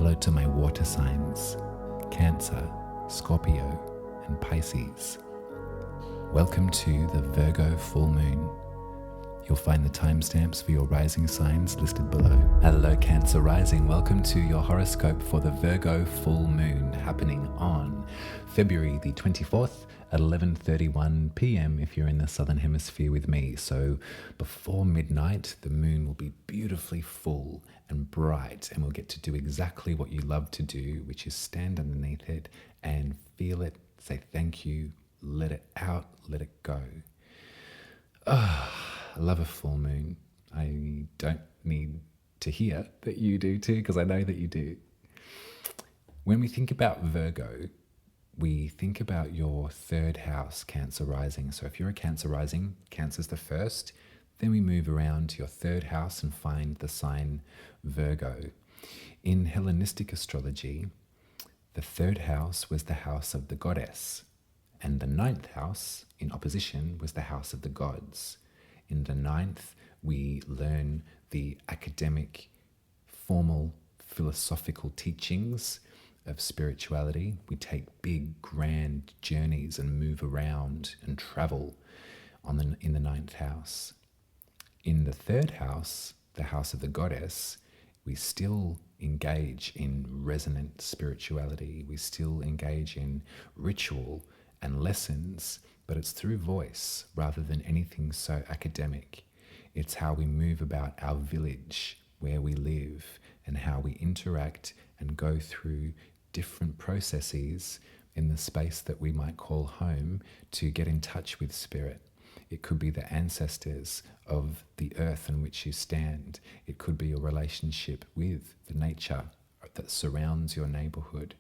Hello to my water signs, Cancer, Scorpio, and Pisces. Welcome to the Virgo full moon. You'll find the timestamps for your rising signs listed below. Hello Cancer Rising, welcome to your horoscope for the Virgo full moon happening on February the 24th at 11:31 p.m. if you're in the southern hemisphere with me. So before midnight, the moon will be beautifully full and bright, and we'll get to do exactly what you love to do, which is stand underneath it and feel it, say thank you, let it out, let it go. I love a full moon. I don't need to hear that you do too, because I know that you do. When we think about Virgo, we think about your third house, Cancer Rising. So if you're a Cancer Rising, Cancer's the first. Then we move around to your third house and find the sign Virgo. In Hellenistic astrology, the third house was the house of the goddess, and the ninth house, in opposition, was the house of the gods. In the ninth, we learn the academic, formal, philosophical teachings of spirituality. We take big, grand journeys and move around and travel in the ninth house. In the third house, the house of the goddess, we still engage in resonant spirituality. We still engage in ritual and lessons, but it's through voice rather than anything so academic. It's how we move about our village, where we live, and how we interact and go through different processes in the space that we might call home to get in touch with spirit. It could be the ancestors of the earth on which you stand. It could be your relationship with the nature that surrounds your neighborhood,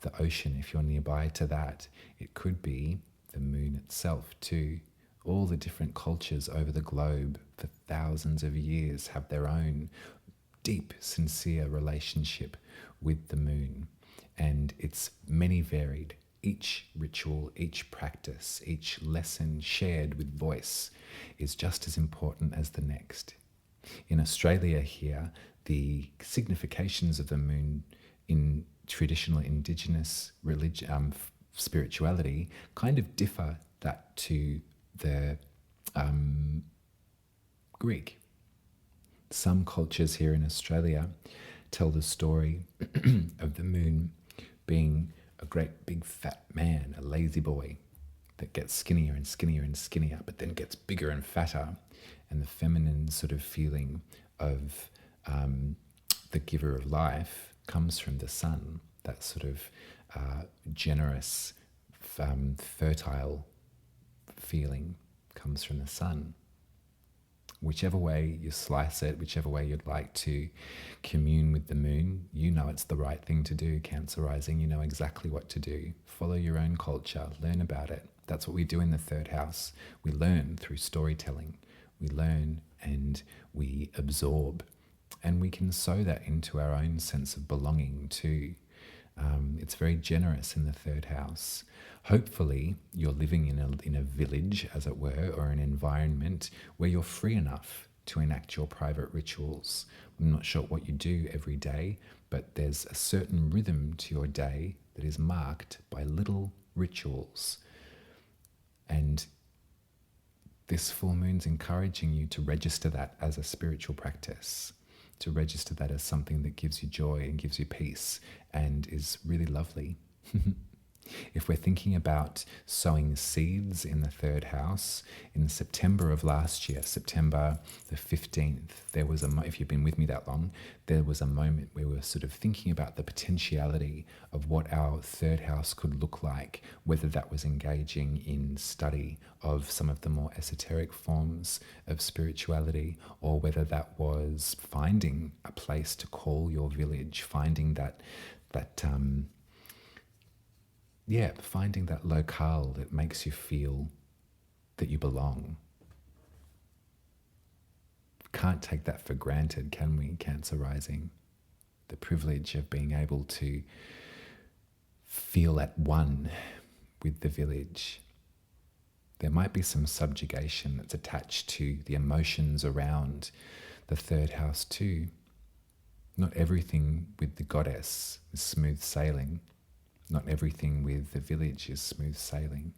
the ocean if you're nearby to that. It could be the moon itself too. All the different cultures over the globe for thousands of years have their own deep, sincere relationship with the moon. And it's many varied. Each ritual, each practice, each lesson shared with voice is just as important as the next. In Australia here, the significations of the moon in traditional indigenous spirituality kind of differ that to the Greek. Some cultures here in Australia tell the story of the moon being a great big fat man, a lazy boy that gets skinnier and skinnier and skinnier, but then gets bigger and fatter. And the feminine sort of feeling of the giver of life comes from the sun. That sort of generous, fertile feeling comes from the sun. Whichever way you slice it, whichever way you'd like to commune with the moon, you know it's the right thing to do, Cancer Rising. You know exactly what to do. Follow your own culture, learn about it. That's what we do in the third house. We learn through storytelling. We learn and we absorb. And we can sow that into our own sense of belonging too. It's very generous in the third house. Hopefully, you're living in a village, as it were, or an environment where you're free enough to enact your private rituals. I'm not sure what you do every day, but there's a certain rhythm to your day that is marked by little rituals. And this full moon's encouraging you to register that as a spiritual practice, to register that as something that gives you joy and gives you peace and is really lovely. If we're thinking about sowing seeds in the third house, in September of last year, September the 15th, there was if you've been with me that long, there was a moment where we were sort of thinking about the potentiality of what our third house could look like, whether that was engaging in study of some of the more esoteric forms of spirituality, or whether that was finding a place to call your village, finding finding that locale that makes you feel that you belong. Can't take that for granted, can we, Cancer Rising? The privilege of being able to feel at one with the village. There might be some subjugation that's attached to the emotions around the third house too. Not everything with the goddess is smooth sailing. Not everything with the village is smooth sailing.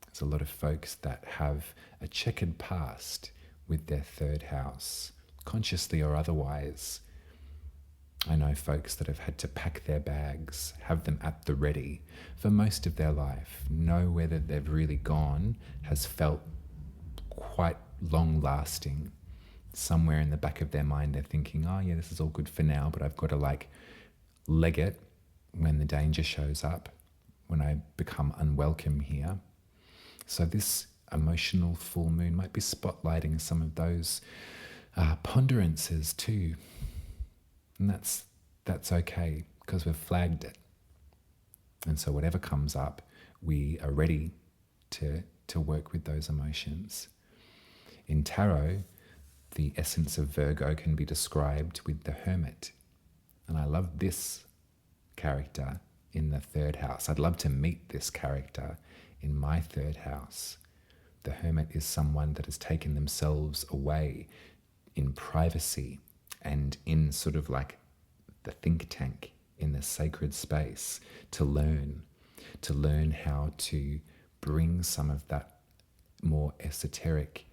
There's a lot of folks that have a checkered past with their third house, consciously or otherwise. I know folks that have had to pack their bags, have them at the ready for most of their life. Know whether they've really gone has felt quite long lasting. Somewhere in the back of their mind, they're thinking, oh yeah, this is all good for now, but I've got to leg it when the danger shows up, when I become unwelcome here. So this emotional full moon might be spotlighting some of those ponderances too. And that's okay, because we've flagged it. And so whatever comes up, we are ready to work with those emotions. In tarot, the essence of Virgo can be described with the Hermit. And I love this character in the third house. I'd love to meet this character in my third house. The Hermit is someone that has taken themselves away in privacy and in sort of like the think tank, in the sacred space, to learn how to bring some of that more esoteric,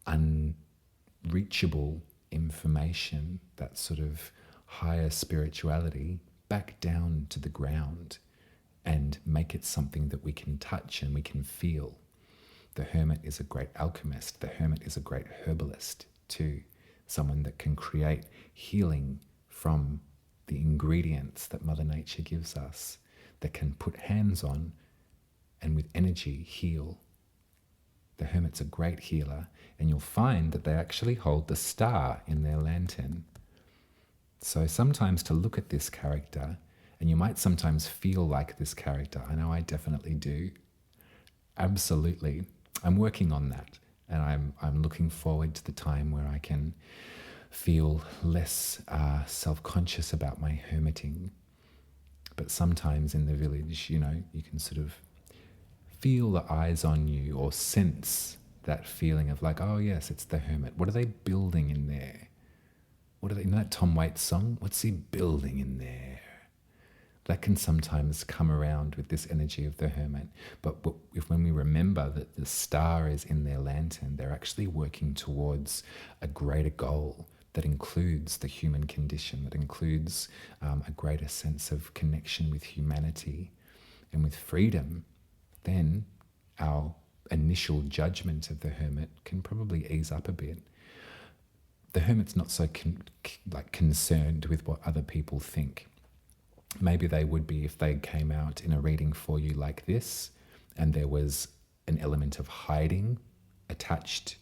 unreachable information, that sort of higher spirituality, back down to the ground and make it something that we can touch and we can feel. The Hermit is a great alchemist. The Hermit is a great herbalist too, someone that can create healing from the ingredients that Mother Nature gives us, that can put hands on and with energy heal. The Hermit's a great healer, and you'll find that they actually hold the star in their lantern. So sometimes to look at this character, and you might sometimes feel like this character. I know I definitely do. Absolutely. I'm working on that, and I'm looking forward to the time where I can feel less self-conscious about my hermiting. But sometimes in the village, you can sort of feel the eyes on you, or sense that feeling of like, oh yes, it's the Hermit. What are they building in there? What are they, in that Tom Waits song? What's he building in there? That can sometimes come around with this energy of the Hermit. But when we remember that the star is in their lantern, they're actually working towards a greater goal that includes the human condition, that includes a greater sense of connection with humanity and with freedom, then our initial judgment of the Hermit can probably ease up a bit. The Hermit's not so concerned with what other people think. Maybe they would be if they came out in a reading for you like this, and there was an element of hiding attached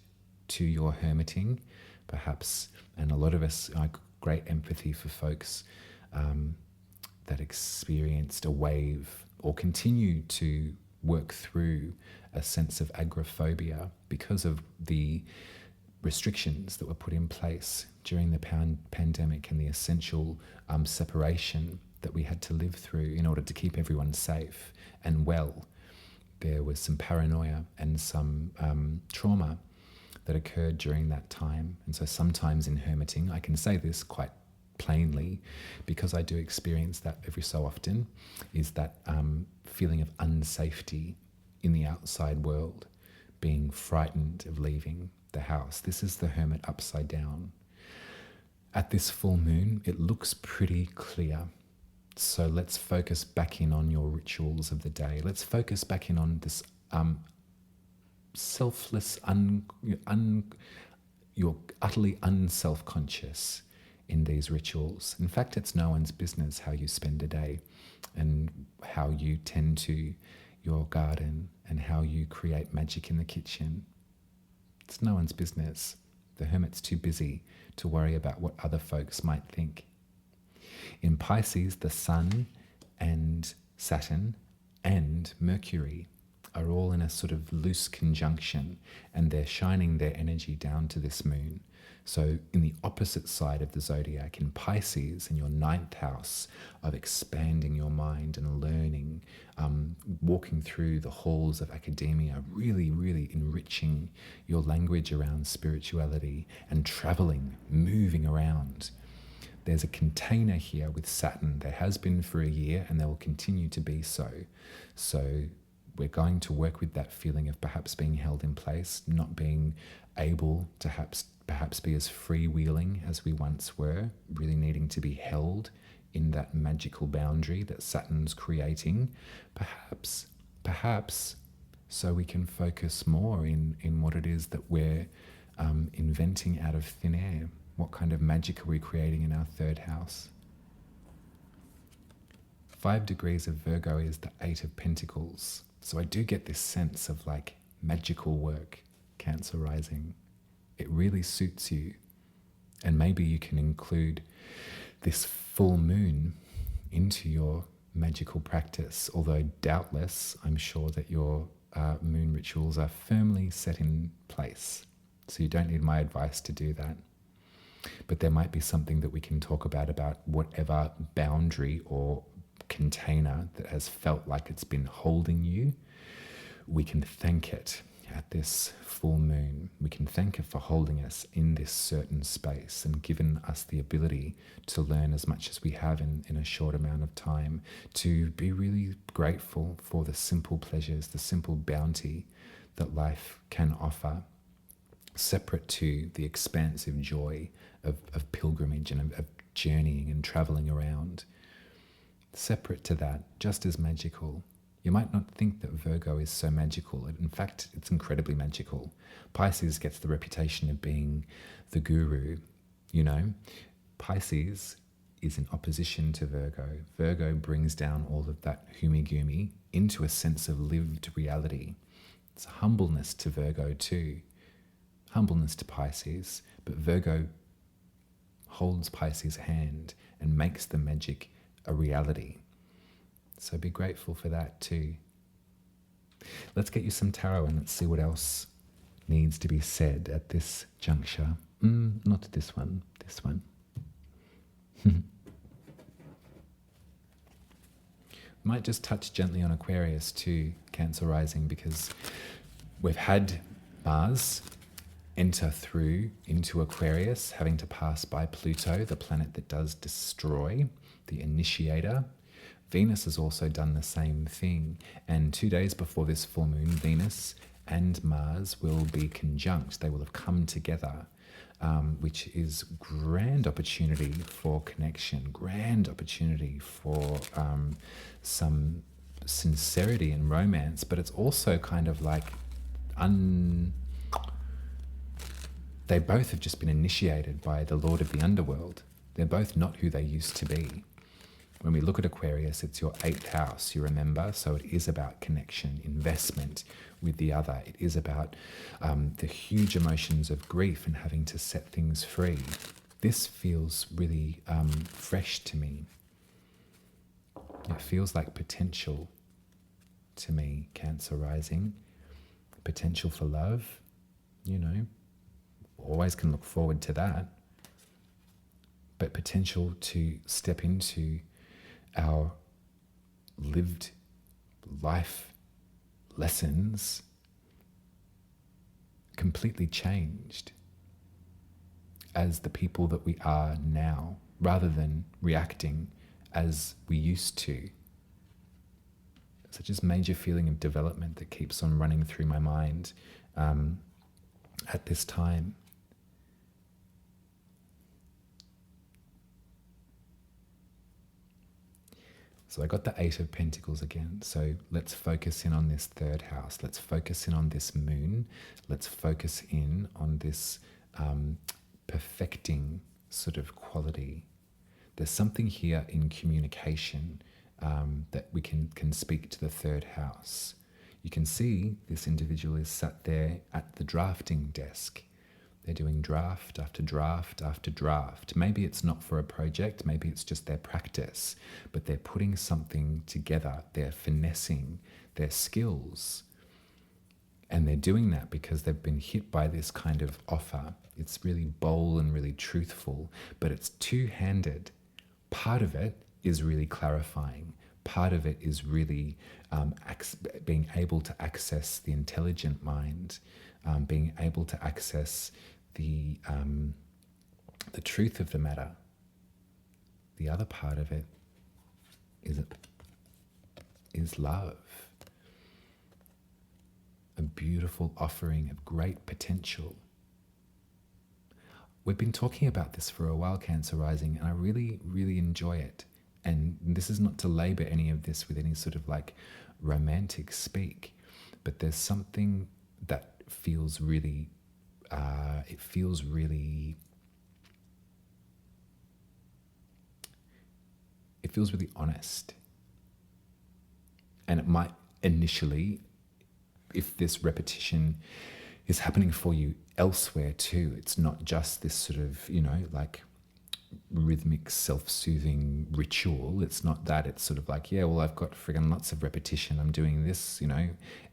to your hermiting, perhaps. And a lot of us, great empathy for folks that experienced a wave or continue to work through a sense of agoraphobia because of the restrictions that were put in place during the pandemic and the essential separation that we had to live through in order to keep everyone safe and well. There was some paranoia and some trauma that occurred during that time. And so sometimes in hermiting, I can say this quite plainly because I do experience that every so often, is that feeling of unsafety in the outside world, being frightened of leaving the house. This is the Hermit upside down. At this full moon, it looks pretty clear. So let's focus back in on your rituals of the day. Let's focus back in on this selfless, you're utterly unself-conscious in these rituals. In fact, it's no one's business how you spend a day and how you tend to your garden and how you create magic in the kitchen. It's no one's business. The Hermit's too busy to worry about what other folks might think. In Pisces, the Sun and Saturn and Mercury are all in a sort of loose conjunction, and they're shining their energy down to this moon. So in the opposite side of the zodiac, in Pisces, in your 9th house of expanding your mind and learning, walking through the halls of academia, really, really enriching your language around spirituality and traveling, moving around, there's a container here with Saturn. There has been for a year, and there will continue to be so. So we're going to work with that feeling of perhaps being held in place, not being able to perhaps be as freewheeling as we once were, really needing to be held in that magical boundary that Saturn's creating. Perhaps so we can focus more in what it is that we're inventing out of thin air. What kind of magic are we creating in our third house? 5 degrees of Virgo is the 8 of Pentacles. So I do get this sense of like magical work, Cancer rising. It really suits you. And maybe you can include this full moon into your magical practice, although doubtless I'm sure that your moon rituals are firmly set in place. So you don't need my advice to do that. But there might be something that we can talk about whatever boundary or container that has felt like it's been holding you. We can thank it at this full moon. We can thank it for holding us in this certain space and given us the ability to learn as much as we have in a short amount of time, to be really grateful for the simple pleasures, the simple bounty that life can offer, separate to the expansive joy of pilgrimage and of journeying and traveling around. Separate to that, just as magical. You might not think that Virgo is so magical. In fact, it's incredibly magical. Pisces gets the reputation of being the guru. You know, Pisces is in opposition to Virgo. Virgo brings down all of that humi-gumi into a sense of lived reality. It's a humbleness to Virgo too. Humbleness to Pisces, but Virgo holds Pisces' hand and makes the magic a reality. So be grateful for that too. Let's get you some tarot and let's see what else needs to be said at this juncture. Not this one, this one. Might just touch gently on Aquarius too, Cancer rising, because we've had Mars enter through into Aquarius, having to pass by Pluto, the planet that does destroy, the initiator. Venus has also done the same thing. And 2 days before this full moon, Venus and Mars will be conjunct. They will have come together, which is grand opportunity for connection, grand opportunity for some sincerity and romance, but it's also kind of like they both have just been initiated by the Lord of the Underworld. They're both not who they used to be. When we look at Aquarius, it's your 8th house, you remember? So it is about connection, investment with the other. It is about the huge emotions of grief and having to set things free. This feels really fresh to me. It feels like potential to me, Cancer rising. Potential for love, you know. Always can look forward to that. But potential to step into our lived life lessons completely changed as the people that we are now, rather than reacting as we used to. Such a major feeling of development that keeps on running through my mind at this time. So I got the 8 of Pentacles again. So let's focus in on this 3rd house. Let's focus in on this moon. Let's focus in on this perfecting sort of quality. There's something here in communication that we can speak to the 3rd house. You can see this individual is sat there at the drafting desk. They're doing draft after draft after draft. Maybe it's not for a project, maybe it's just their practice, but they're putting something together. They're finessing their skills. And they're doing that because they've been hit by this kind of offer. It's really bold and really truthful, but it's two-handed. Part of it is really clarifying. Part of it is really being able to access the intelligent mind, being able to access the truth of the matter. the other part of it is love. A beautiful offering of great potential. We've been talking about this for a while, Cancer Rising, and I really, really enjoy it. And this is not to labor any of this with any sort of like romantic speak, but there's something that feels really, it feels really honest. And it might initially, if this repetition is happening for you elsewhere too, it's not just this sort of, like rhythmic self-soothing ritual. It's not that. It's sort of like, yeah, well, I've got friggin' lots of repetition. I'm doing this,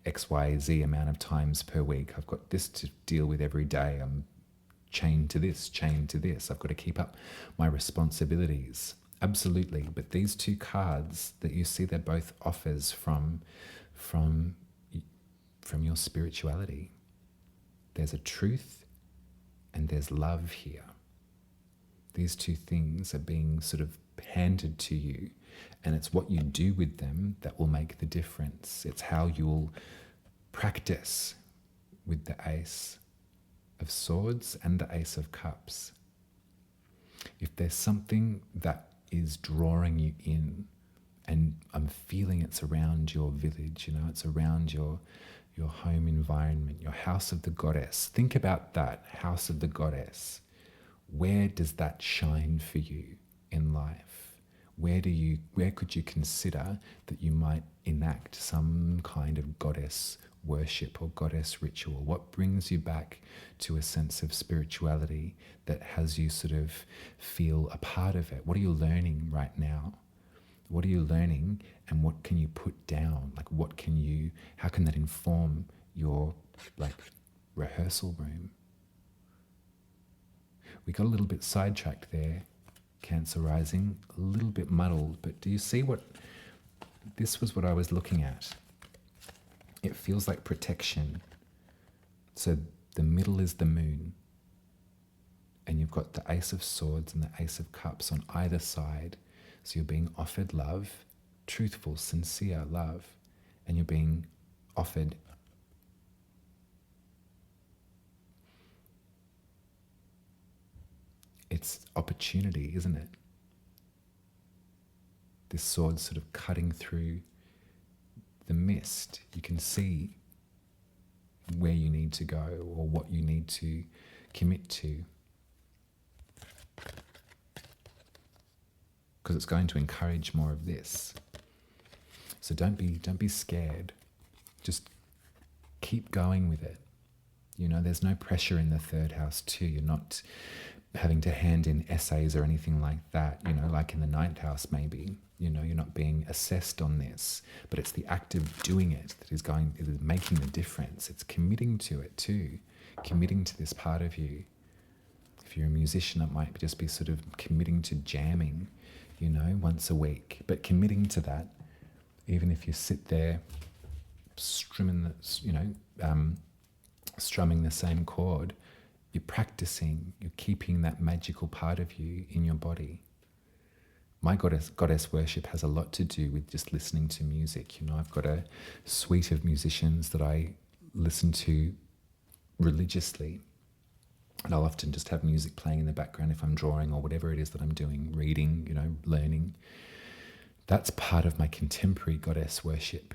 X, Y, Z amount of times per week. I've got this to deal with every day. I'm chained to this, chained to this. I've got to keep up my responsibilities. Absolutely. But these two cards that you see, they're both offers from your spirituality. There's a truth and there's love here. These two things are being sort of handed to you, and it's what you do with them that will make the difference. It's how you'll practice with the Ace of Swords and the Ace of Cups. If there's something that is drawing you in, and I'm feeling it's around your village, it's around your home environment, your house of the goddess. Think about that, house of the goddess. Where does that shine for you in life? Where could you consider that you might enact some kind of goddess worship or goddess ritual? What brings you back to a sense of spirituality that has you sort of feel a part of it? What are you learning right now? What are you learning, and what can you put down? Like, how can that inform your rehearsal room? We got a little bit sidetracked there, Cancer Rising, a little bit muddled, but do you see this was what I was looking at. It feels like protection. So the middle is the moon, and you've got the Ace of Swords and the Ace of Cups on either side. So you're being offered love, truthful, sincere love, and you're being offered it's opportunity, isn't it? This sword sort of cutting through the mist. You can see where you need to go or what you need to commit to, because it's going to encourage more of this. So don't be scared. Just keep going with it. There's no pressure in the third house too. You're not having to hand in essays or anything like that, like in the ninth house maybe. You're not being assessed on this, but it's the act of doing it that is making the difference. It's committing to it too, committing to this part of you. If you're a musician, it might just be sort of committing to jamming, once a week, but committing to that, even if you sit there strumming the same chord, you're practicing, you're keeping that magical part of you in your body. My goddess worship has a lot to do with just listening to music. I've got a suite of musicians that I listen to religiously, and I'll often just have music playing in the background if I'm drawing or whatever it is that I'm doing, reading, learning. That's part of my contemporary goddess worship.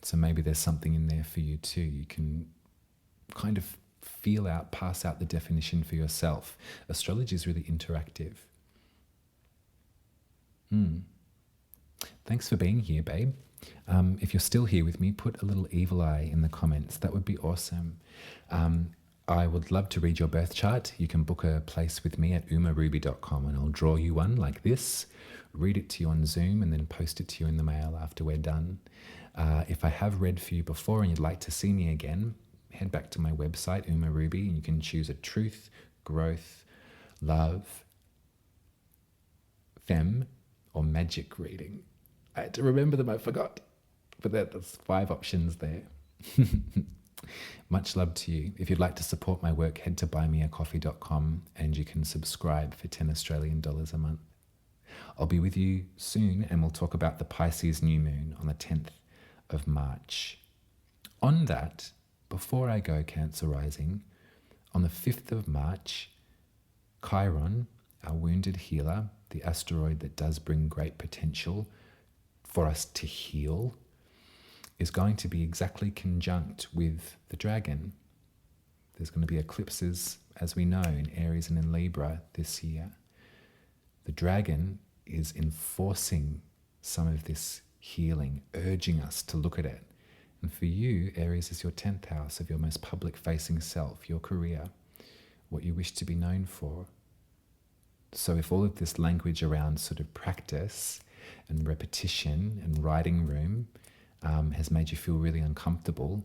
So maybe there's something in there for you too. You can kind of pass out the definition for yourself. Astrology is really interactive. Thanks for being here, babe. If you're still here with me, put a little evil eye in the comments. That would be awesome. I would love to read your birth chart. You can book a place with me at umaruby.com, and I'll draw you one like this, read it to you on Zoom, and then post it to you in the mail after we're done. If I have read for you before and you'd like to see me again, head back to my website, Umaruby, and you can choose a truth, growth, love, femme, or magic reading. I had to remember them, I forgot. But there's 5 options there. Much love to you. If you'd like to support my work, head to buymeacoffee.com and you can subscribe for $10 Australian a month. I'll be with you soon and we'll talk about the Pisces new moon on the 10th of March. On that, before I go, Cancer Rising, on the 5th of March, Chiron, our wounded healer, the asteroid that does bring great potential for us to heal, is going to be exactly conjunct with the dragon. There's going to be eclipses, as we know, in Aries and in Libra this year. The dragon is enforcing some of this healing, urging us to look at it. And for you, Aries is your 10th house of your most public-facing self, your career, what you wish to be known for. So if all of this language around sort of practice and repetition and writing room has made you feel really uncomfortable,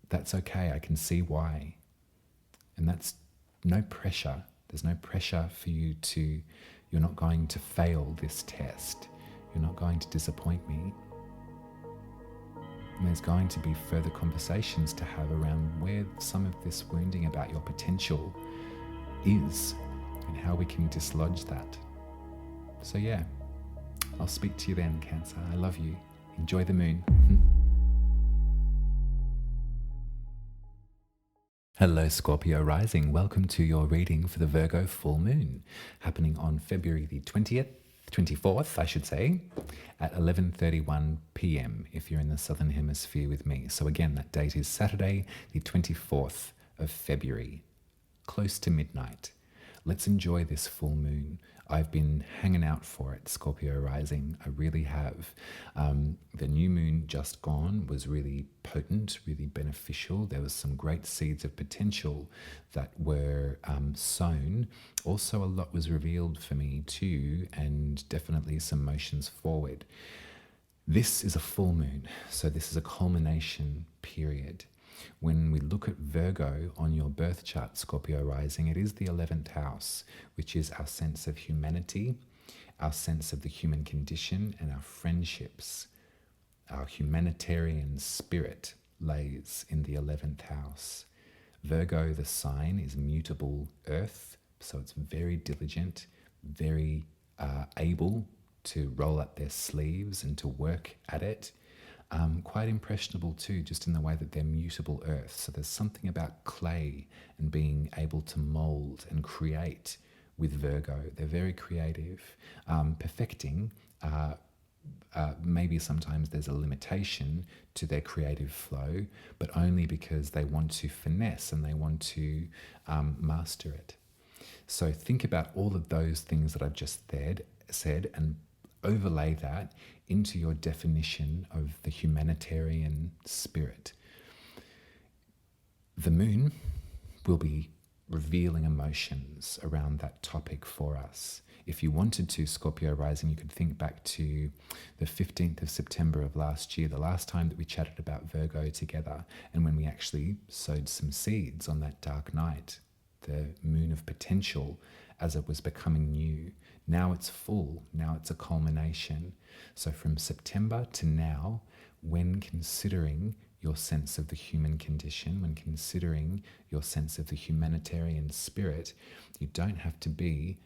that's okay. I can see why. And that's no pressure. There's no pressure for you to, you're not going to fail this test. You're not going to disappoint me. And there's going to be further conversations to have around where some of this wounding about your potential is and how we can dislodge that. So yeah, I'll speak to you then, Cancer. I love you. Enjoy the moon. Hello, Scorpio Rising. Welcome to your reading for the Virgo full moon, happening on February the 24th, I should say, at 11:31 p.m. if you're in the Southern Hemisphere with me. So again, that date is Saturday, the 24th of February, close to midnight. Let's enjoy this full moon. I've been hanging out for it, Scorpio Rising. I really have. The new moon just gone was really potent, really beneficial. There was some great seeds of potential that were sown. Also, a lot was revealed for me too, and definitely some motions forward. This is a full moon, so this is a culmination period. When we look at Virgo on your birth chart, Scorpio Rising, it is the 11th house, which is our sense of humanity, our sense of the human condition, and our friendships. Our humanitarian spirit lays in the 11th house. Virgo, the sign, is mutable earth, so it's very diligent, very able to roll up their sleeves and to work at it. Quite impressionable too, just in the way that they're mutable earth. So there's something about clay and being able to mold and create with Virgo. They're very creative. Perfecting, maybe sometimes there's a limitation to their creative flow, but only because they want to finesse and they want to master it. So think about all of those things that I've just said and overlay that into your definition of the humanitarian spirit. The moon will be revealing emotions around that topic for us. If you wanted to, Scorpio Rising, you could think back to the 15th of September of last year, the last time that we chatted about Virgo together, and when we actually sowed some seeds on that dark night, the moon of potential as it was becoming new. Now it's full, now it's a culmination. So from September to now, when considering your sense of the human condition, when considering your sense of the humanitarian spirit, you don't have to be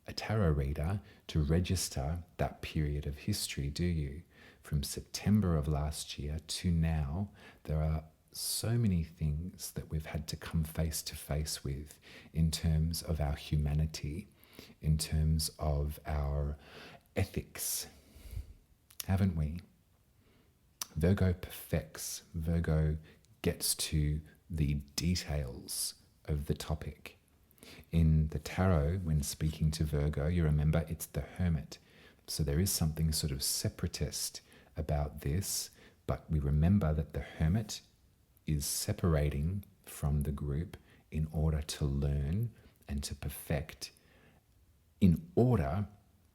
a tarot reader to register that period of history, do you? From September of last year to now, there are so many things that we've had to come face to face with in terms of our humanity, in terms of our ethics, haven't we? Virgo perfects. Virgo gets to the details of the topic. In the tarot, when speaking to Virgo, you remember it's the hermit. So there is something sort of separatist about this, but we remember that the hermit is separating from the group in order to learn and to perfect, in order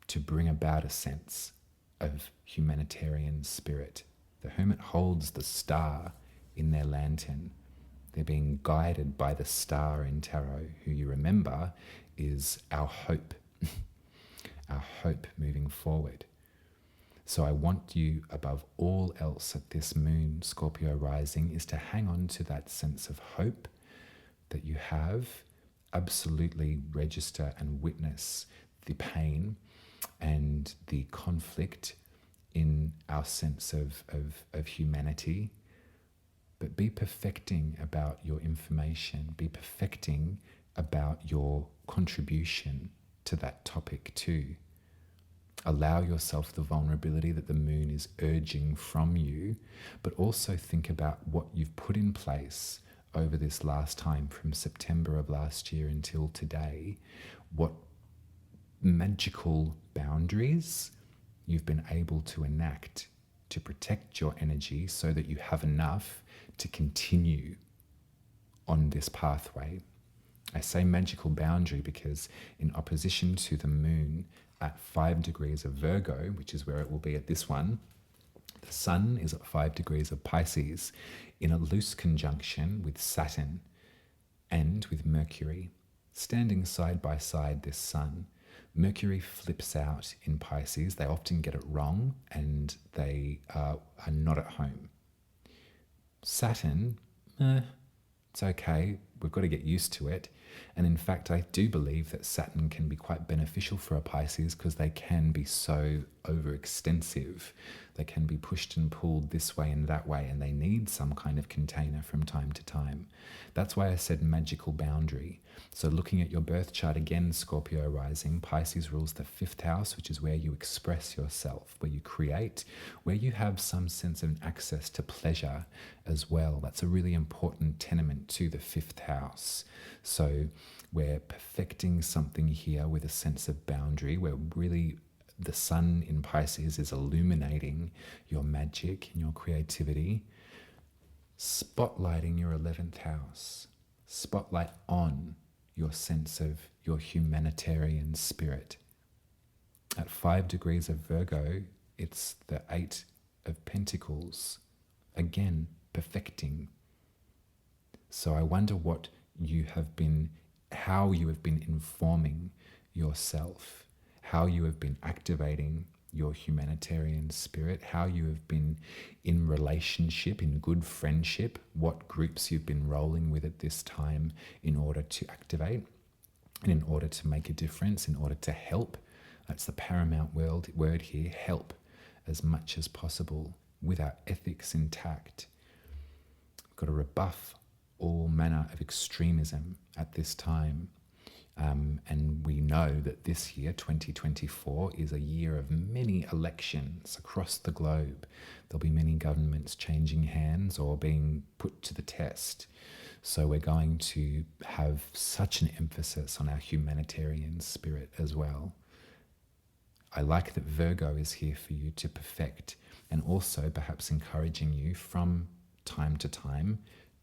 to bring about a sense of humanitarian spirit. The hermit holds the star in their lantern. They're being guided by the star in tarot, who you remember is our hope, our hope moving forward. So I want you, above all else at this moon, Scorpio Rising, is to hang on to that sense of hope that you have. Absolutely register and witness the pain and the conflict in our sense of humanity, but be perfecting about your information, be perfecting about your contribution to that topic too. Allow yourself the vulnerability that the moon is urging from you, but also think about what you've put in place over this last time from September of last year until today, what magical boundaries you've been able to enact to protect your energy so that you have enough to continue on this pathway. I say magical boundary because in opposition to the moon at 5 degrees of Virgo, which is where it will be at this one, the sun is at 5 degrees of Pisces in a loose conjunction with Saturn and with Mercury. Standing side by side, this sun, Mercury flips out in Pisces. They often get it wrong and they are not at home. Saturn, it's okay. We've got to get used to it. And in fact, I do believe that Saturn can be quite beneficial for a Pisces because they can be so overextensive. They can be pushed and pulled this way and that way, and they need some kind of container from time to time. That's why I said magical boundary. So looking at your birth chart again, Scorpio rising, Pisces rules the 5th house, which is where you express yourself, where you create, where you have some sense of access to pleasure as well. That's a really important tenement to the 5th house. So we're perfecting something here with a sense of boundary, where really the sun in Pisces is illuminating your magic and your creativity, spotlighting your 11th house, spotlight on your sense of your humanitarian spirit. At 5 degrees of Virgo, it's the 8 of Pentacles, again, perfecting. So I wonder what you have been, how you have been informing yourself, how you have been activating your humanitarian spirit, how you have been in relationship, in good friendship, what groups you've been rolling with at this time in order to activate and in order to make a difference, in order to help. That's the paramount word here, help as much as possible with our ethics intact. We've got to rebuff all manner of extremism at this time. And we know that this year, 2024, is a year of many elections across the globe. There'll be many governments changing hands or being put to the test. So we're going to have such an emphasis on our humanitarian spirit as well. I like that Virgo is here for you to perfect, and also perhaps encouraging you from time to time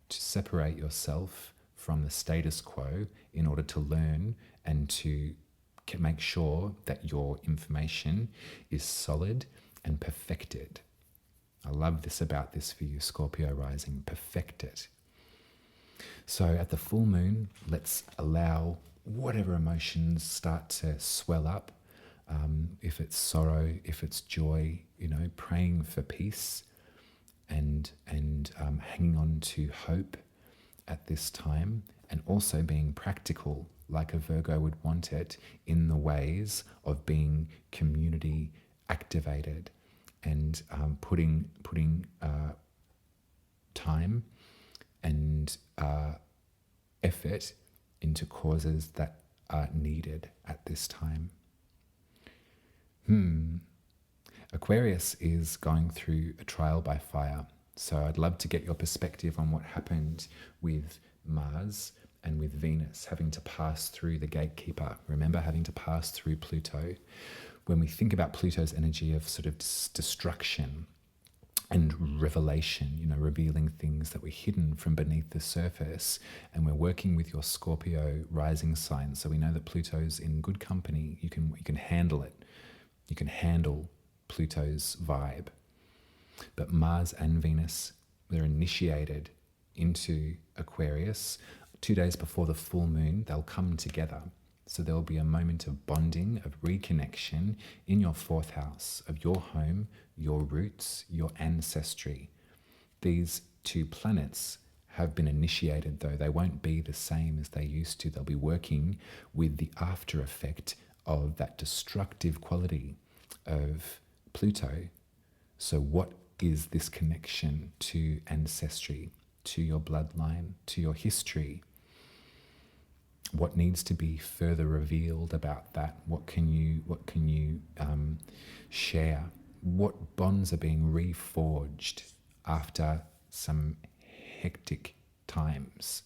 to separate yourself from the status quo in order to learn and to make sure that your information is solid and perfected. I love this about this for you, Scorpio rising, perfect it. So at the full moon, let's allow whatever emotions start to swell up. If it's sorrow, if it's joy, praying for peace and hanging on to hope at this time, and also being practical like a Virgo would want it in the ways of being community activated and putting time and effort into causes that are needed at this time. Aquarius is going through a trial by fire. So I'd love to get your perspective on what happened with Mars and with Venus having to pass through the gatekeeper. Remember, having to pass through Pluto. When we think about Pluto's energy of sort of destruction and revelation, revealing things that were hidden from beneath the surface, and we're working with your Scorpio rising sign, so we know that Pluto's in good company. You can handle it. You can handle Pluto's vibe. But Mars and Venus, they're initiated into Aquarius 2 days before the full moon. They'll come together. So there'll be a moment of bonding, of reconnection in your 4th house, of your home, your roots, your ancestry. These 2 planets have been initiated, though. They won't be the same as they used to. They'll be working with the after effect of that destructive quality of Pluto. So what is this connection to ancestry, to your bloodline, to your history? What needs to be further revealed about that? What can you share? What bonds are being reforged after some hectic times?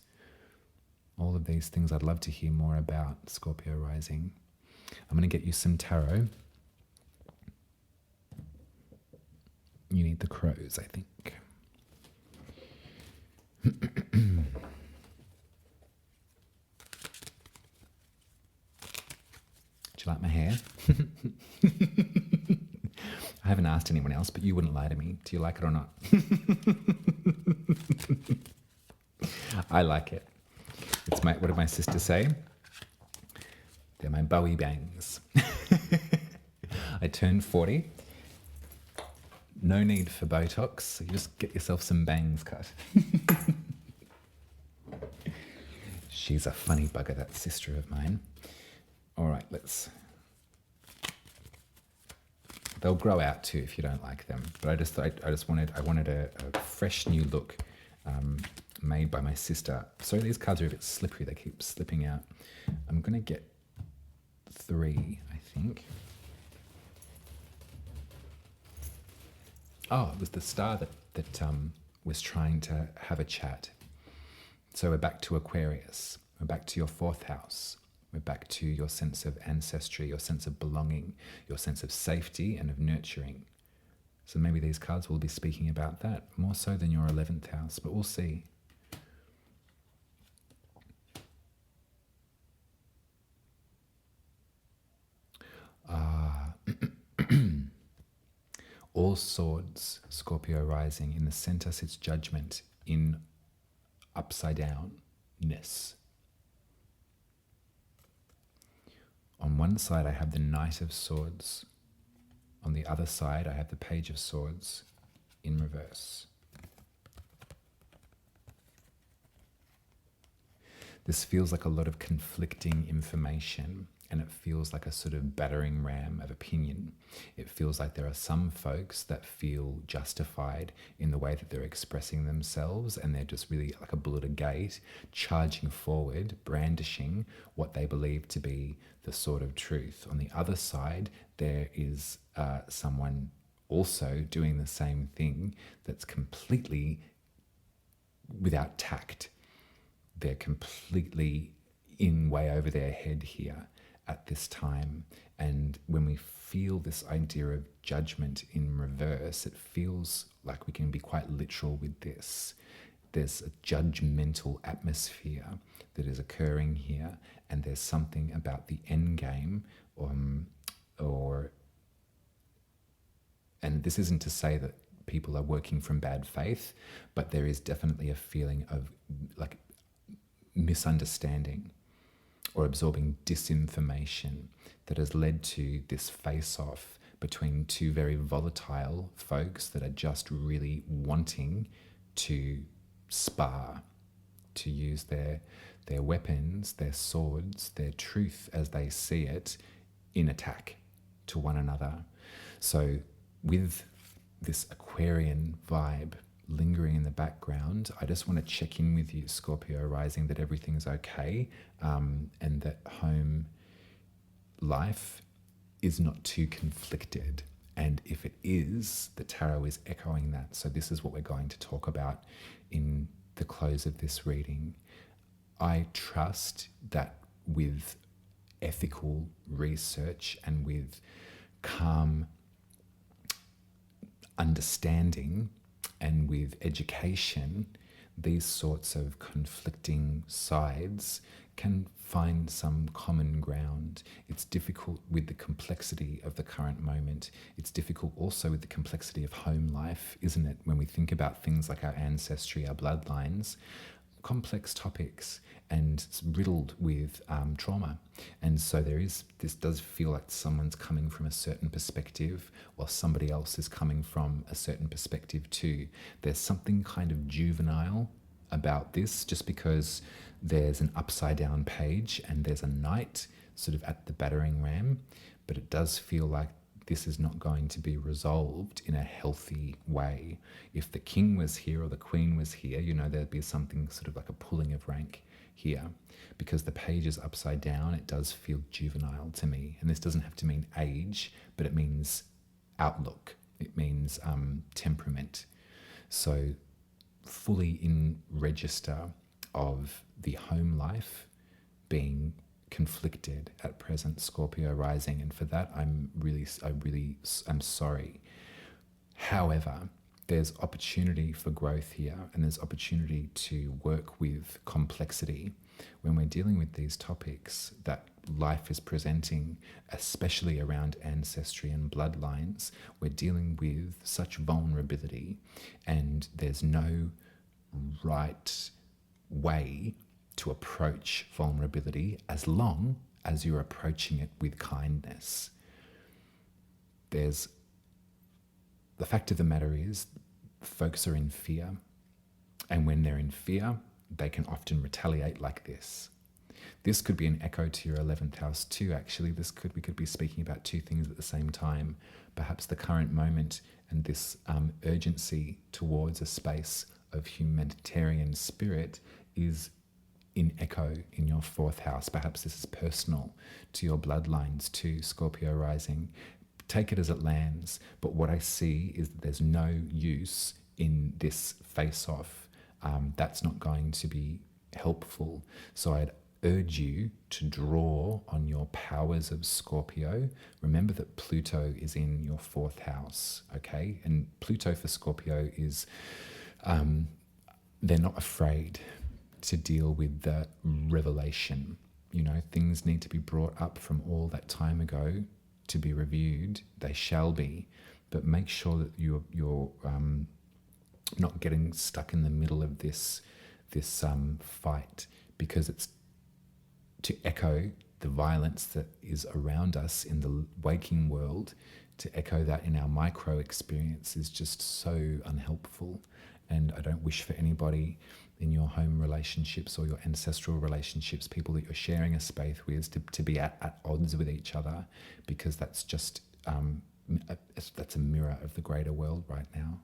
All of these things I'd love to hear more about, Scorpio Rising. I'm going to get you some tarot. You need the crows, I think. Do you like my hair? I haven't asked anyone else, but you wouldn't lie to me. Do you like it or not? I like it. It's what did my sister say? They're my Bowie bangs. I turned 40. No need for Botox, so you just get yourself some bangs cut. She's a funny bugger, that sister of mine. All right, they'll grow out too if you don't like them. But I wanted a fresh new look made by my sister. Sorry, these cards are a bit slippery. They keep slipping out. I'm gonna get 3, I think. Oh, it was the star that was trying to have a chat. So we're back to Aquarius. We're back to your 4th house. We're back to your sense of ancestry, your sense of belonging, your sense of safety and of nurturing. So maybe these cards will be speaking about that more so than your 11th house, but we'll see. All swords, Scorpio Rising. In the center sits judgment in upside downness. On one side, I have the Knight of Swords. On the other side, I have the Page of Swords in reverse. This feels like a lot of conflicting information, and it feels like a sort of battering ram of opinion. It feels like there are some folks that feel justified in the way that they're expressing themselves, and they're just really like a bull at a gate, charging forward, brandishing what they believe to be the sword of truth. On the other side, there is someone also doing the same thing that's completely without tact. They're completely in way over their head here at this time. And when we feel this idea of judgment in reverse, it feels like we can be quite literal with this. There's a judgmental atmosphere that is occurring here, and there's something about the end game, and this isn't to say that people are working from bad faith, but there is definitely a feeling of like misunderstanding or absorbing disinformation that has led to this face-off between two very volatile folks that are just really wanting to spar, to use their weapons, their swords, their truth as they see it in attack to one another. So with this Aquarian vibe lingering in the background, I just want to check in with you, Scorpio Rising, that everything's okay, and that home life is not too conflicted. And if it is, the tarot is echoing that. So this is what we're going to talk about in the close of this reading. I trust that with ethical research and with calm understanding and with education, these sorts of conflicting sides can find some common ground. It's difficult with the complexity of the current moment. It's difficult also with the complexity of home life, isn't it? When we think about things like our ancestry, our bloodlines, complex topics and riddled with trauma. And so this does feel like someone's coming from a certain perspective while somebody else is coming from a certain perspective too. There's something kind of juvenile about this, just because there's an upside down page and there's a knight. sort of at the battering ram, but it does feel like this is not going to be resolved in a healthy way. If the king was here or the queen was here, you know, there'd be something sort of like a pulling of rank here. Because the page is upside down, it does feel juvenile to me. And this doesn't have to mean age, but it means outlook. It means temperament. So fully in register of the home life being conflicted at present, Scorpio rising, and for that I'm sorry. However, there's opportunity for growth here, and there's opportunity to work with complexity when we're dealing with these topics that life is presenting, especially around ancestry and bloodlines. We're dealing with such vulnerability, and there's no right way to approach vulnerability as long as you're approaching it with kindness. The fact of the matter is, folks are in fear, and when they're in fear, they can often retaliate like this. This could be an echo to your 11th house too, actually. We could be speaking about two things at the same time. Perhaps the current moment and this urgency towards a space of humanitarian spirit is in echo in your 4th house. Perhaps this is personal to your bloodlines too, Scorpio rising. Take it as it lands, but what I see is that there's no use in this face-off. That's not going to be helpful. So I'd urge you to draw on your powers of Scorpio. Remember that Pluto is in your 4th house, okay? And Pluto for Scorpio is, they're not afraid to deal with the revelation. You know, things need to be brought up from all that time ago to be reviewed. They shall be, but make sure that you're not getting stuck in the middle of this fight, because it's to echo the violence that is around us in the waking world. To echo that in our micro experience is just so unhelpful, and I don't wish for anybody in your home relationships or your ancestral relationships, people that you're sharing a space with, to be at odds with each other, because that's just that's a mirror of the greater world right now.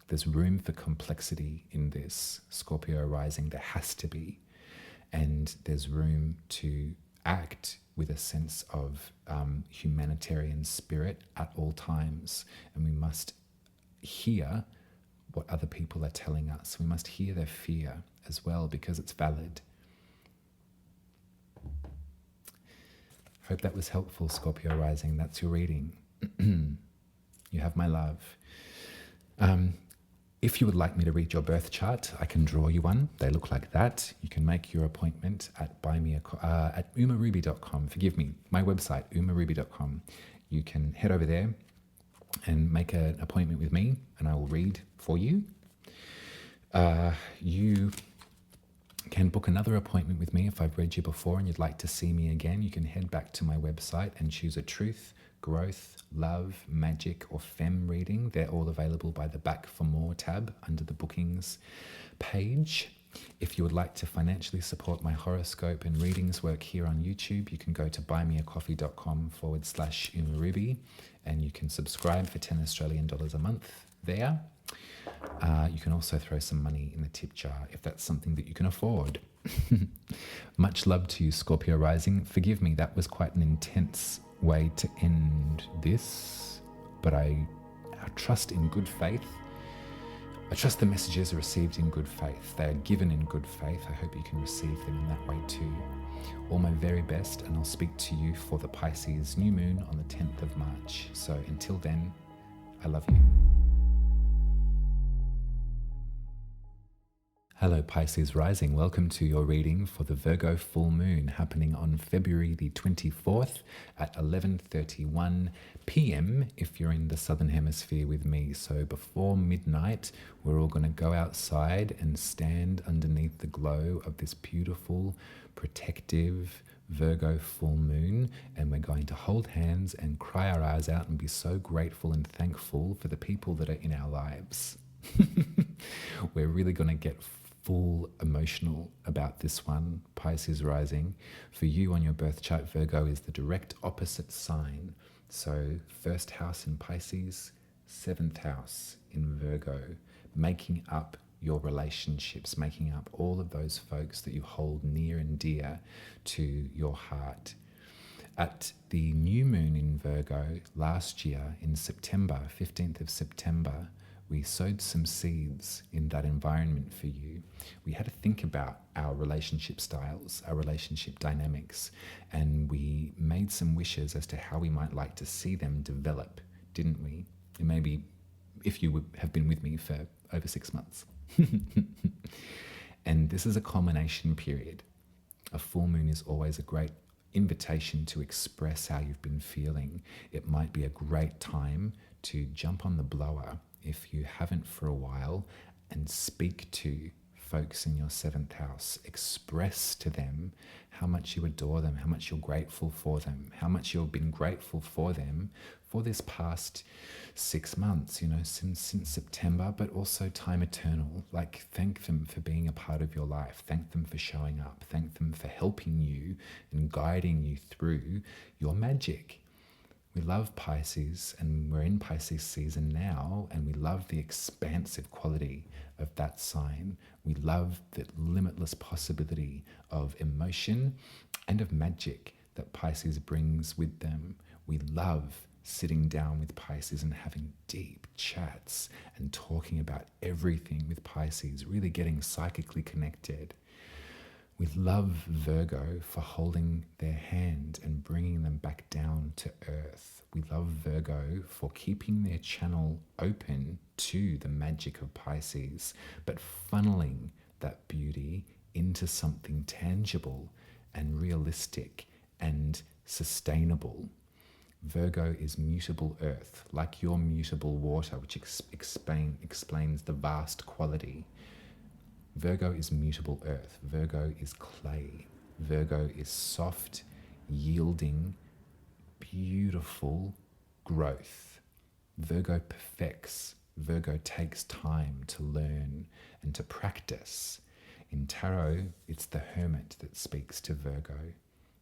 There's room for complexity in this, Scorpio rising. There has to be. And there's room to act with a sense of humanitarian spirit at all times. And we must hear what other people are telling us. We must hear their fear as well, because it's valid. Hope that was helpful, Scorpio rising. That's your reading. You have my love. If you would like me to read your birth chart, I can draw you one. They look like that. You can make your appointment at umaruby.com. Forgive me, my website, umaruby.com. You can head over there and make an appointment with me, and I will read for you. You can book another appointment with me if I've read you before and you'd like to see me again. You can head back to my website and choose a truth, growth, love, magic, or femme reading. They're all available by the Back for More tab under the bookings page. If you would like to financially support my horoscope and readings work here on YouTube, you can go to buymeacoffee.com/umaruby, and you can subscribe for 10 Australian dollars a month there. You can also throw some money in the tip jar if that's something that you can afford. Much love to you, Scorpio rising. Forgive me, that was quite an intense way to end this, but I trust in good faith. I trust the messages are received in good faith. They are given in good faith. I hope you can receive them in that way too. All my very best, and I'll speak to you for the Pisces new moon on the 10th of March. So until then, I love you. Hello Pisces Rising, welcome to your reading for the Virgo full moon happening on February the 24th at 11:31 p.m. if you're in the Southern Hemisphere with me. So before midnight, we're all going to go outside and stand underneath the glow of this beautiful, protective Virgo full moon, and we're going to hold hands and cry our eyes out and be so grateful and thankful for the people that are in our lives. We're really going to get full emotional about this one, Pisces rising. For you on your birth chart, Virgo is the direct opposite sign. So first house in Pisces, seventh house in Virgo, making up your relationships, making up all of those folks that you hold near and dear to your heart. At the new moon in Virgo last year in September, 15th of September, we sowed some seeds in that environment for you. We had to think about our relationship styles, our relationship dynamics, and we made some wishes as to how we might like to see them develop, didn't we? And maybe if you have been with me for over 6 months. And this is a culmination period. A full moon is always a great invitation to express how you've been feeling. It might be a great time to jump on the blower if you haven't for a while and speak to folks in your seventh house. Express to them how much you adore them, how much you're grateful for them, how much you've been grateful for them for this past 6 months, since September, but also time eternal. Like, thank them for being a part of your life. Thank them for showing up. Thank them for helping you and guiding you through your magic. We love Pisces, and we're in Pisces season now, and we love the expansive quality of that sign. We love the limitless possibility of emotion and of magic that Pisces brings with them. We love sitting down with Pisces and having deep chats and talking about everything with Pisces, really getting psychically connected. We love Virgo for holding their hand and bringing them back down to earth. We love Virgo for keeping their channel open to the magic of Pisces, but funneling that beauty into something tangible and realistic and sustainable. Virgo is mutable earth, like your mutable water, which explains the vast quality. Virgo is mutable earth. Virgo is clay. Virgo is soft, yielding, beautiful growth. Virgo perfects. Virgo takes time to learn and to practice. In tarot, it's the hermit that speaks to Virgo.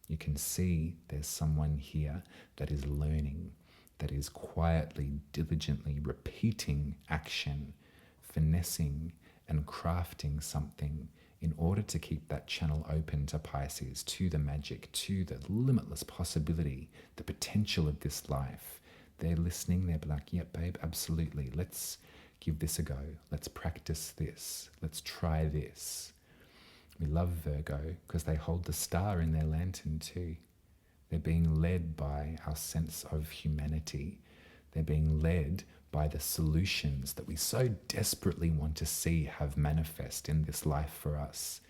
You can see there's someone here that is learning, that is quietly, diligently repeating action, finessing and crafting something in order to keep that channel open to Pisces, to the magic, to the limitless possibility, the potential of this life. They're listening, they're like, yep, babe, absolutely. Let's give this a go. Let's practice this. Let's try this. We love Virgo because they hold the star in their lantern too. They're being led by our sense of humanity. They're being led by the solutions that we so desperately want to see have manifest in this life for us.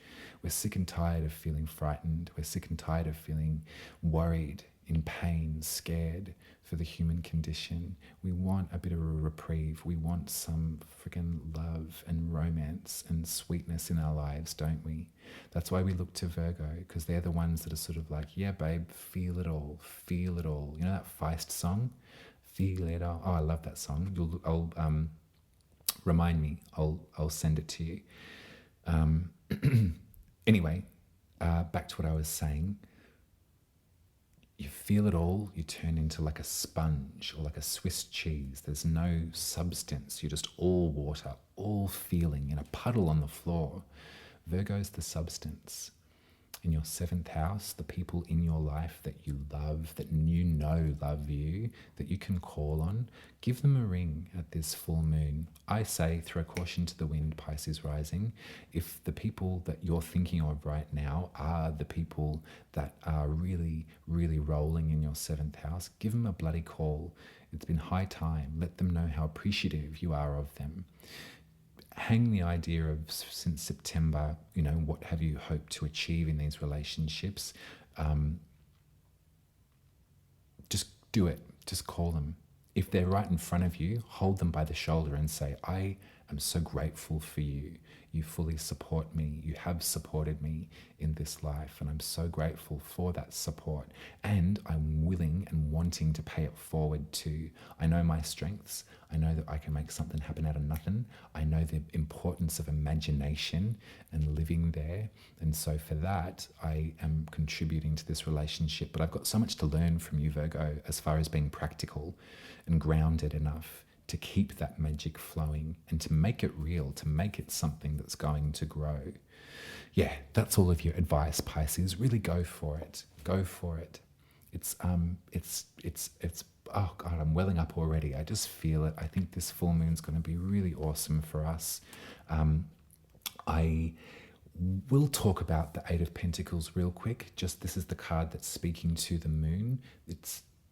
We're sick and tired of feeling frightened. We're sick and tired of feeling worried, in pain, scared for the human condition. We want a bit of a reprieve. We want some freaking love and romance and sweetness in our lives, don't we? That's why we look to Virgo, because they're the ones that are sort of like, yeah, babe, feel it all, feel it all. You know that Feist song? Feel it all. Oh, I love that song. I'll remind me. I'll send it to you. Anyway, back to what I was saying. You feel it all. You turn into like a sponge or like a Swiss cheese. There's no substance. You're just all water, all feeling in a puddle on the floor. Virgo's the substance. In your seventh house, the people in your life that you love, that you know love you, that you can call on, give them a ring at this full moon. I say throw caution to the wind, Pisces rising. If the people that you're thinking of right now are the people that are really, really rolling in your seventh house, give them a bloody call. It's been high time. Let them know how appreciative you are of them. Hang the idea of since September, what have you hoped to achieve in these relationships? Just do it. Just call them. If they're right in front of you, hold them by the shoulder and say, I I'm so grateful for you. You fully support me. You have supported me in this life, and I'm so grateful for that support. And I'm willing and wanting to pay it forward too. I know my strengths. I know that I can make something happen out of nothing. I know the importance of imagination and living there. And so for that, I am contributing to this relationship. But I've got so much to learn from you, Virgo, as far as being practical and grounded enough to keep that magic flowing and to make it real, to make it something that's going to grow. Yeah, that's all of your advice, Pisces. Really go for it. Go for it. It's oh God, I'm welling up already. I just feel it. I think this full moon's going to be really awesome for us. I will talk about the Eight of Pentacles real quick. Just this is the card that's speaking to the moon.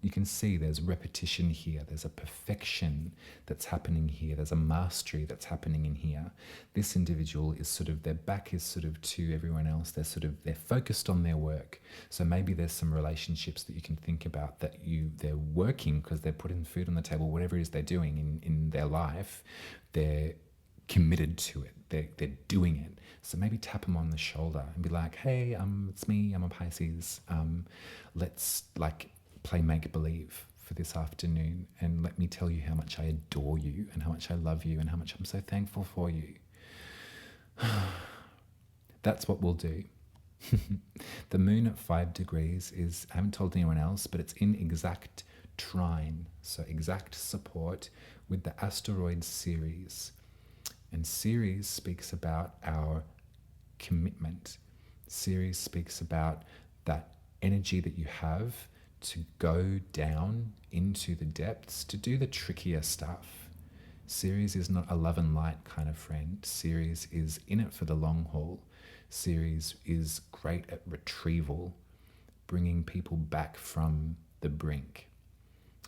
You can see there's repetition here. There's a perfection that's happening here. There's a mastery that's happening in here. This individual is sort of, their back is sort of to everyone else. They're focused on their work. So maybe there's some relationships that you can think about that they're working because they're putting food on the table, whatever it is they're doing in their life. They're committed to it. They're doing it. So maybe tap them on the shoulder and be like, hey, it's me. I'm a Pisces. Let's play make-believe for this afternoon, and let me tell you how much I adore you and how much I love you and how much I'm so thankful for you. That's what we'll do. The moon at 5 degrees is, I haven't told anyone else, but it's in exact trine, so exact support with the asteroid Ceres. And Ceres speaks about our commitment. Ceres speaks about that energy that you have to go down into the depths, to do the trickier stuff. Ceres is not a love and light kind of friend. Ceres is in it for the long haul. Ceres is great at retrieval, bringing people back from the brink.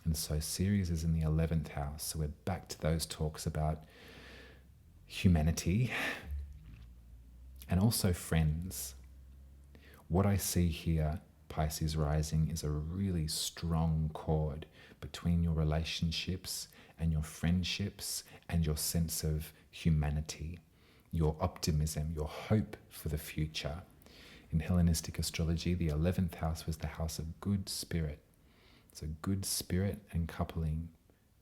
And so Ceres is in the 11th house. So we're back to those talks about humanity and also friends. What I see here, Pisces rising, is a really strong chord between your relationships and your friendships and your sense of humanity, your optimism, your hope for the future. In Hellenistic astrology, the 11th house was the house of good spirit. So good spirit and coupling.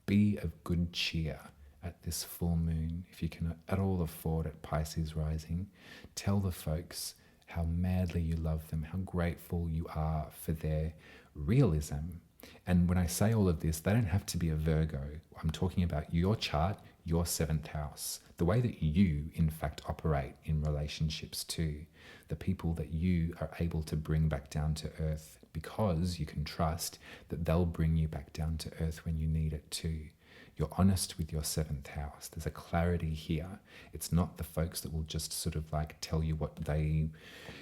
Be of good cheer at this full moon. If you can at all afford it, Pisces rising, tell the folks how madly you love them, how grateful you are for their realism. And when I say all of this, they don't have to be a Virgo. I'm talking about your chart, your 7th house, the way that you, in fact, operate in relationships too, the people that you are able to bring back down to earth because you can trust that they'll bring you back down to earth when you need it too. You're honest with your 7th house. There's a clarity here. It's not the folks that will just sort of tell you what they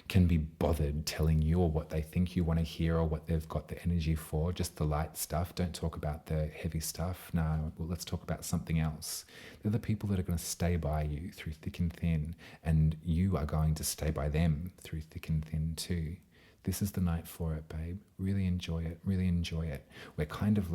can be bothered telling you or what they think you want to hear or what they've got the energy for, just the light stuff. Don't talk about the heavy stuff. No, well, let's talk about something else. They're the people that are going to stay by you through thick and thin, and you are going to stay by them through thick and thin too. This is the night for it, babe. Really enjoy it. Really enjoy it. We're kind of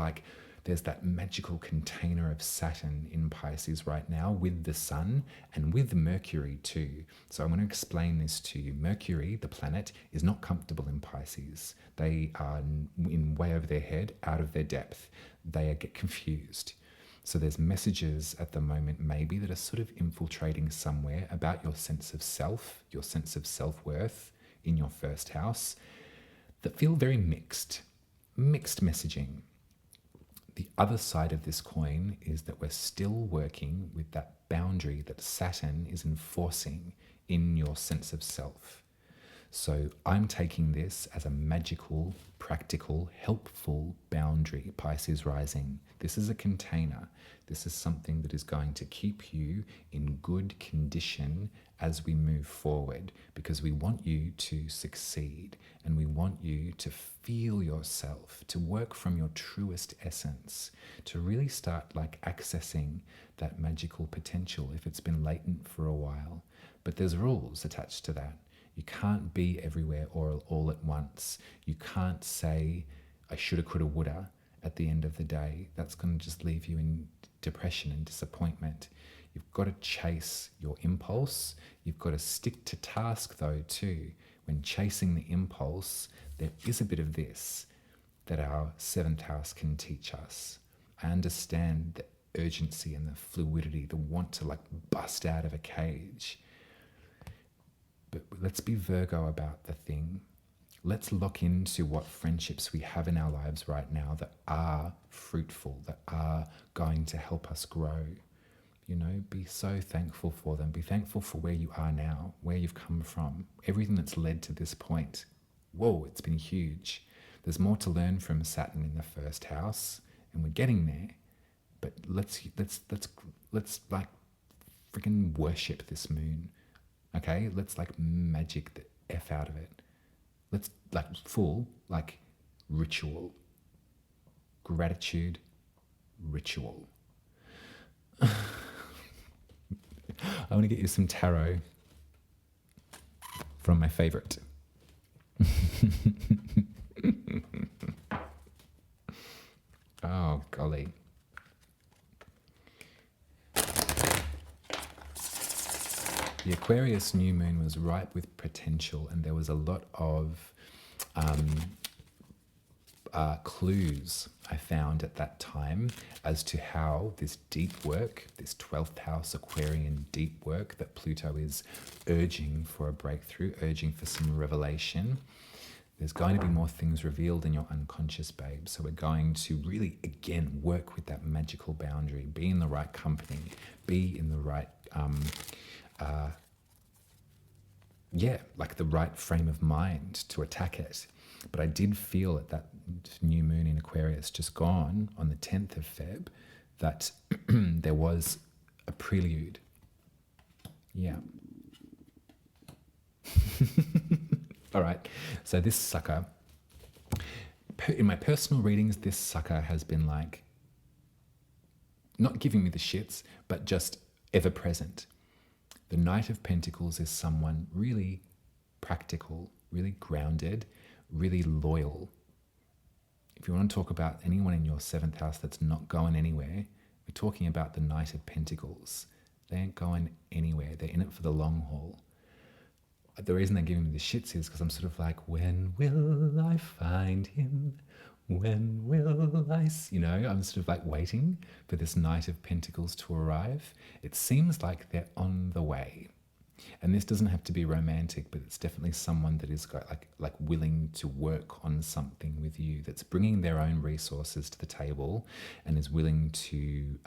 there's that magical container of Saturn in Pisces right now with the sun and with Mercury too. So I'm going to explain this to you. Mercury, the planet, is not comfortable in Pisces. They are in way over their head, out of their depth. They get confused. So there's messages at the moment maybe that are sort of infiltrating somewhere about your sense of self, your sense of self-worth in your first house that feel very mixed messaging. The other side of this coin is that we're still working with that boundary that Saturn is enforcing in your sense of self. So I'm taking this as a magical, practical, helpful boundary, Pisces rising. This is a container. This is something that is going to keep you in good condition as we move forward, because we want you to succeed and we want you to feel yourself, to work from your truest essence, to really start accessing that magical potential if it's been latent for a while. But there's rules attached to that. You can't be everywhere or all at once. You can't say, I shoulda, coulda, woulda at the end of the day. That's going to just leave you in depression and disappointment. You've got to chase your impulse. You've got to stick to task though too. When chasing the impulse, there is a bit of this that our seventh house can teach us. I understand the urgency and the fluidity, the want to like bust out of a cage. But let's be Virgo about the thing. Let's lock into what friendships we have in our lives right now that are fruitful, that are going to help us grow. You know, be so thankful for them. Be thankful for where you are now, where you've come from, everything that's led to this point. Whoa, it's been huge. There's more to learn from Saturn in the first house, and we're getting there. But let's like freaking worship this moon. Okay, let's like magic the F out of it. Let's like full like ritual, gratitude, ritual. I want to get you some tarot from my favorite. Oh, golly. The Aquarius new moon was ripe with potential, and there was a lot of clues I found at that time as to how this deep work, this 12th house Aquarian deep work that Pluto is urging for a breakthrough, urging for some revelation. There's going to be more things revealed in your unconscious, babe. So we're going to really, again, work with that magical boundary, be in the right company, be in the right, like the right frame of mind to attack it. But I did feel at that new moon in Aquarius just gone on the 10th of Feb that there was a prelude. Yeah. All right. So this sucker, in my personal readings, this sucker has been like, not giving me the shits, but just ever present. The Knight of Pentacles is someone really practical, really grounded, really loyal. If you want to talk about anyone in your 7th house that's not going anywhere, we're talking about the Knight of Pentacles. They ain't going anywhere. They're in it for the long haul. The reason they're giving me the shits is because I'm sort of like, when will I find him? When will I see? You know, I'm sort of like waiting for this Knight of Pentacles to arrive. It seems like they're on the way. And this doesn't have to be romantic, but it's definitely someone that is got like willing to work on something with you, that's bringing their own resources to the table and is willing to,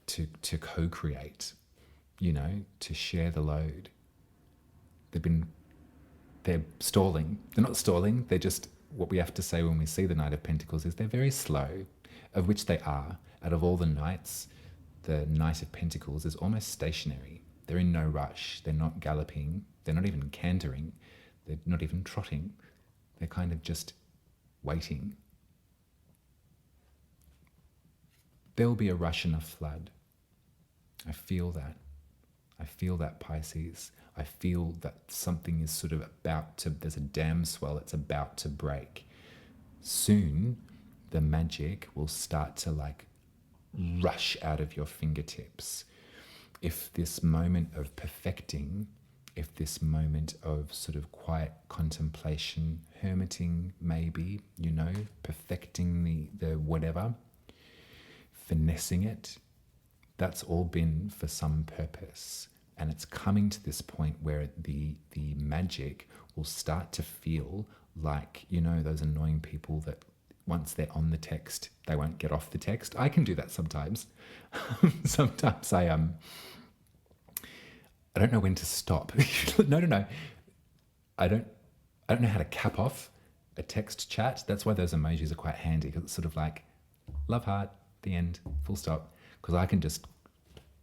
to co-create, you know, to share the load. They're stalling. They're not stalling. They're just, what we have to say when we see the Knight of Pentacles is they're very slow, of which they are. Out of all the knights, the Knight of Pentacles is almost stationary. They're in no rush. They're not galloping. They're not even cantering. They're not even trotting. They're kind of just waiting. There'll be a rush and a flood. I feel that. I feel that, Pisces. I feel that something is sort of about to, there's a dam swell, it's about to break. Soon, the magic will start to like rush out of your fingertips. If this moment of perfecting, if this moment of sort of quiet contemplation, hermiting maybe, you know, perfecting the whatever, finessing it, that's all been for some purpose. And it's coming to this point where the magic will start to feel like, you know, those annoying people that once they're on the text, they won't get off the text. I can do that sometimes. Sometimes I don't know when to stop. No. I don't know how to cap off a text chat. That's why those emojis are quite handy, because it's sort of like love heart, the end, full stop. Because I can just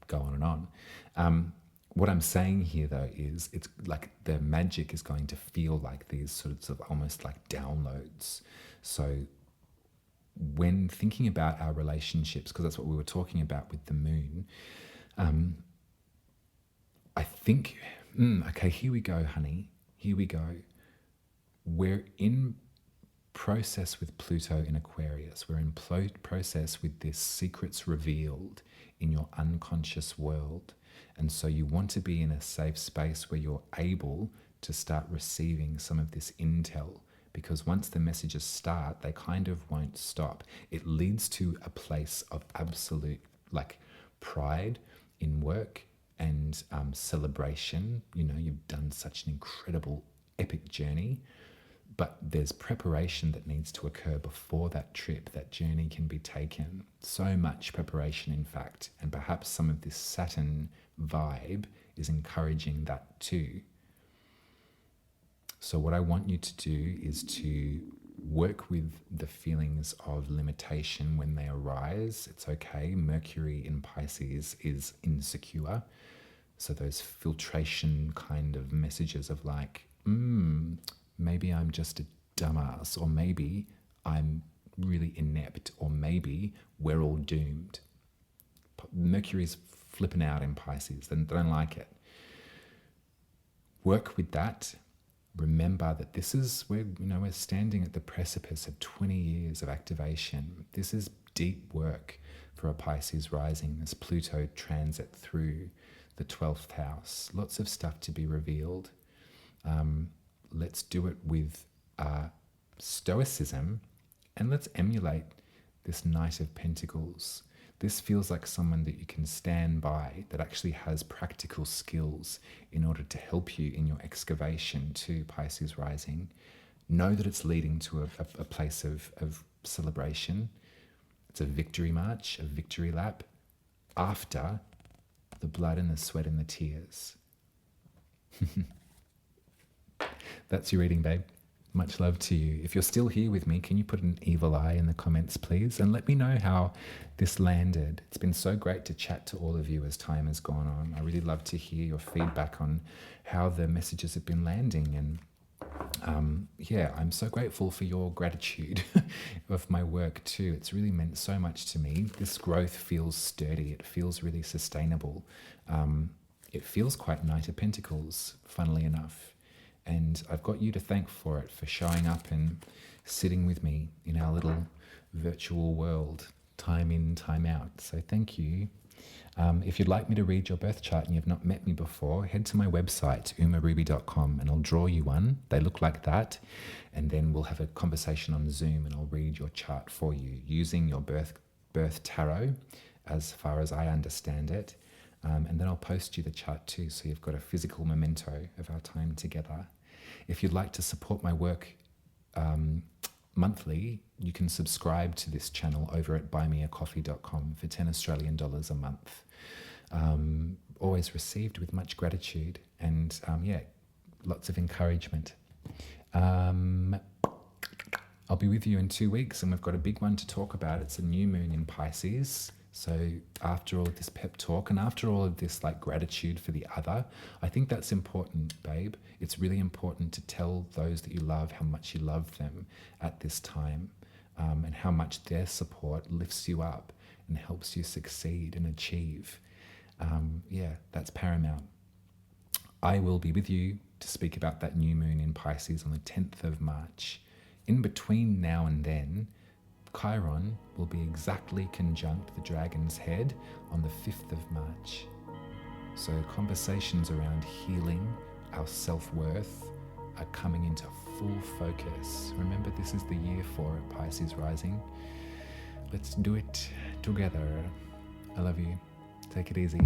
go on and on. What I'm saying here, though, is it's like the magic is going to feel like these sorts of almost like downloads. So when thinking about our relationships, because that's what we were talking about with the moon, I think, okay, here we go, honey. Here we go. We're in process with Pluto in Aquarius. We're in process with this secrets revealed in your unconscious world. And so you want to be in a safe space where you're able to start receiving some of this intel, because once the messages start, they kind of won't stop. It leads to a place of absolute pride in work and celebration. You've done such an incredible, epic journey, but there's preparation that needs to occur before that trip, that journey can be taken. So much preparation, in fact, and perhaps some of this Saturn vibe is encouraging that too. So what I want you to do is to work with the feelings of limitation when they arise. It's okay. Mercury in Pisces is insecure. So those filtration kind of messages of maybe I'm just a dumbass, or maybe I'm really inept, or maybe we're all doomed. Mercury's flipping out in Pisces, and don't like it. Work with that. Remember that this is where we're standing at the precipice of 20 years of activation. This is deep work for a Pisces rising, as Pluto transit through the 12th house. Lots of stuff to be revealed. Let's do it with stoicism, and let's emulate this Knight of Pentacles. This feels like someone that you can stand by, that actually has practical skills in order to help you in your excavation to Pisces rising. Know that it's leading to a place of celebration. It's a victory march, a victory lap, after the blood and the sweat and the tears. That's your reading, babe. Much love to you. If you're still here with me, can you put an evil eye in the comments, please? And let me know how this landed. It's been so great to chat to all of you as time has gone on. I really love to hear your feedback on how the messages have been landing. And I'm so grateful for your gratitude of my work too. It's really meant so much to me. This growth feels sturdy. It feels really sustainable. It feels quite Knight of Pentacles, funnily enough. And I've got you to thank for it, for showing up and sitting with me in our little virtual world, time in, time out. So thank you. If you'd like me to read your birth chart and you've not met me before, head to my website, umaruby.com, and I'll draw you one. They look like that. And then we'll have a conversation on Zoom and I'll read your chart for you using your birth tarot, as far as I understand it. And then I'll post you the chart too, so you've got a physical memento of our time together. If you'd like to support my work monthly, you can subscribe to this channel over at buymeacoffee.com for $10 Australian a month. Always received with much gratitude and lots of encouragement. I'll be with you in 2 weeks, and we've got a big one to talk about. It's a new moon in Pisces. So after all of this pep talk and after all of this gratitude for the other, I think that's important, babe. It's really important to tell those that you love how much you love them at this time, and how much their support lifts you up and helps you succeed and achieve. That's paramount. I will be with you to speak about that new moon in Pisces on the 10th of March. In between now and then, Chiron will be exactly conjunct the dragon's head on the 5th of March. So conversations around healing, our self-worth, are coming into full focus. Remember, this is the year for it, Pisces rising. Let's do it together. I love you. Take it easy.